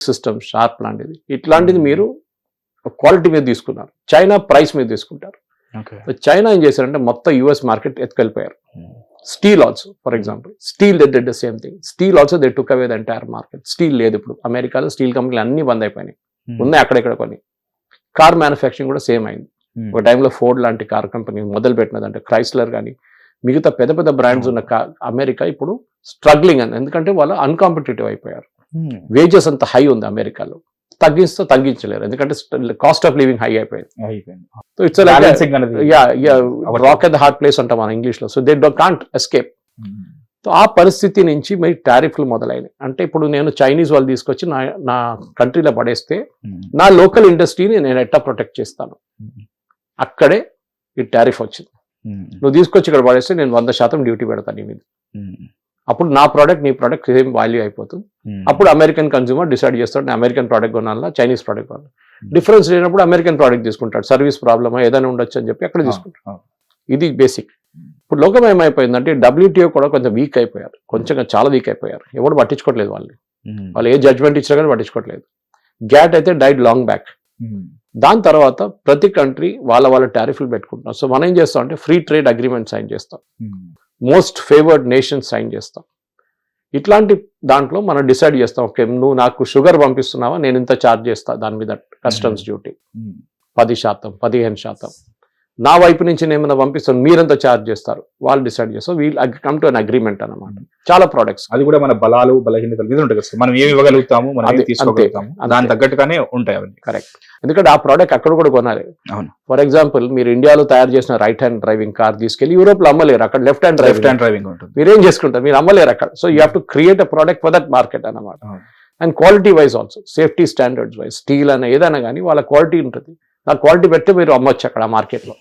System sharp లాంటిది, ఇట్లాంటిది మీరు క్వాలిటీ మీద తీసుకున్నారు. చైనా ప్రైస్ మీద తీసుకుంటారు. చైనా ఏం చేశారంటే మొత్తం యుఎస్ మార్కెట్ ఎత్తుకెళ్ళిపోయారు. Steel also, for example steel they did the same thing. Steel also they took away the entire market. Steel లేదు ఇప్పుడు అమెరికాలో, స్టీల్ కంపెనీలు అన్ని బంద్ అయిపోయినాయి. ఉన్నాయి అక్కడెక్కడ కొన్ని. కార్ మ్యానుఫ్యాక్చరింగ్ కూడా సేమ్ అయింది. ఒక టైంలో ఫోర్డ్ లాంటి కార్ కంపెనీ మొదలు పెట్టినదంటే, క్రైస్లర్ కానీ మిగతా పెద్ద పెద్ద బ్రాండ్స్ ఉన్న అమెరికా ఇప్పుడు స్ట్రగ్లింగ్ అని, ఎందుకంటే వాళ్ళు అన్కాంపిటేటివ్ అయిపోయారు. వేజెస్ అంత హై ఉంది అమెరికాలో, తగ్గించలేరు ఎందుకంటే కాస్ట్ ఆఫ్ లివింగ్ హై అయిపోయింది. So it's rock at the hard place అంటాం మన ఇంగ్లీష్ లో. So they can't escape. So ఆ పరిస్థితి నుంచి మరి టారిఫ్లు మొదలైనవి. అంటే ఇప్పుడు నేను చైనీస్ వాళ్ళు తీసుకొచ్చి నా కంట్రీలో పడేస్తే నా లోకల్ ఇండస్ట్రీని నేను ఎట్లా ప్రొటెక్ట్ చేస్తాను? అక్కడే ఈ టారిఫ్ వచ్చింది. నువ్వు తీసుకొచ్చి ఇక్కడ పడేస్తే నేను 100% డ్యూటీ పెడతాను నీ మీద. అప్పుడు నా ప్రోడక్ట్ నీ ప్రోడక్ట్ సేమ్ వాల్యూ అయిపోతుంది. అప్పుడు అమెరికన్ కన్స్యూమర్ డిసైడ్ చేస్తాడు నేను అమెరికన్ ప్రోడక్ట్ కొనాలా చైనీస్ ప్రోడక్ట్ కొనాలి. డిఫరెన్స్ లేనప్పుడు అమెరికన్ ప్రోడక్ట్ తీసుకుంటాడు. సర్వీస్ ప్రాబ్లమా ఏదైనా ఉండొచ్చు అని చెప్పి అక్కడ తీసుకుంటాడు. ఇది బేసిక్. ఇప్పుడు లోకం ఏమైపోయిందంటే WTO కూడా కొంచెం వీక్ అయిపోయారు, కొంచెం చాలా వీక్ అయిపోయారు. ఎవరు పట్టించుకోవట్లేదు వాళ్ళు ఏ జడ్జ్మెంట్ ఇచ్చినా కానీ పట్టించుకోవట్లేదు. గ్యాట్ అయితే డైడ్ లాంగ్ బ్యాక్. దాని తర్వాత ప్రతి కంట్రీ వాళ్ళ టారిఫ్లు పెట్టుకుంటున్నారు. సో మనం ఏం చేస్తాం అంటే ఫ్రీ ట్రేడ్ అగ్రిమెంట్ సైన్ చేస్తాం, మోస్ట్ ఫేవర్డ్ నేషన్ సైన్ చేస్తాం. ఇట్లాంటి దాంట్లో మనం డిసైడ్ చేస్తాం, ఓకే నువ్వు నాకు షుగర్ పంపిస్తున్నావా, నేను ఇంత ఛార్జ్ చేస్తా దాని మీద కస్టమ్స్ డ్యూటీ 10%, 15%. నా వైపు నుంచి నేను ఏమైనా పంపిస్తాను, మీరెంత ఛార్జ్ చేస్తారు, వాళ్ళు డిసైడ్ చేస్తాం. We'll come to an agreement అన్నమాట. చాలా ప్రోడక్ట్స్ అది కూడా మన బలాలు బలహీనతలు మీద ఉంటుంది కదా, మనం ఏమి ఇవ్వగలుగుతాము, మనం ఏమి తీసుకోగలుగుతాము, దాని తగ్గట్టుగానే ఉంటాయి అవన్నీ. కరెక్ట్. ఎందుకంటే ఆ ప్రోడక్ట్ అక్కడ కూడా కొనాలి. ఫర్ ఎగ్జాంపుల్ మీరు ఇండియాలో తయారు చేసిన రైట్ హ్యాండ్ డ్రైవింగ్ కార్ తీసుకెళ్లి యూరోప్ లో అమ్మలేరు, అక్కడ లెఫ్ట్ హ్యాండ్ డ్రైవింగ్ ఉంటుంది. మీరేం చేసుకుంటారు, మీరు అమ్మలేరు అక్కడ. So you have to create a product for that market అన్నమాట. And quality wise also, safety standards wise, steel అనే ఏదైనా కానీ వాళ్ళ క్వాలిటీ ఉంటుంది. ఆ క్వాలిటీ పెట్టి మీరు అమ్మొచ్చు అక్కడ మార్కెట్లో.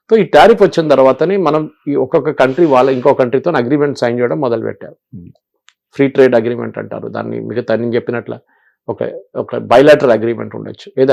సో ఈ టారిఫ్ వచ్చిన తర్వాతనే మనం ఈ ఒక్కొక్క కంట్రీ వాళ్ళ ఇంకో కంట్రీతో అగ్రిమెంట్ సైన్ చేయడం మొదలు పెట్టారు. ఫ్రీ ట్రేడ్ అగ్రిమెంట్ అంటారు దాన్ని. మిగతా నేను చెప్పినట్ల ఒక బైలాటరల్ అగ్రిమెంట్ ఉండొచ్చు, ఏదో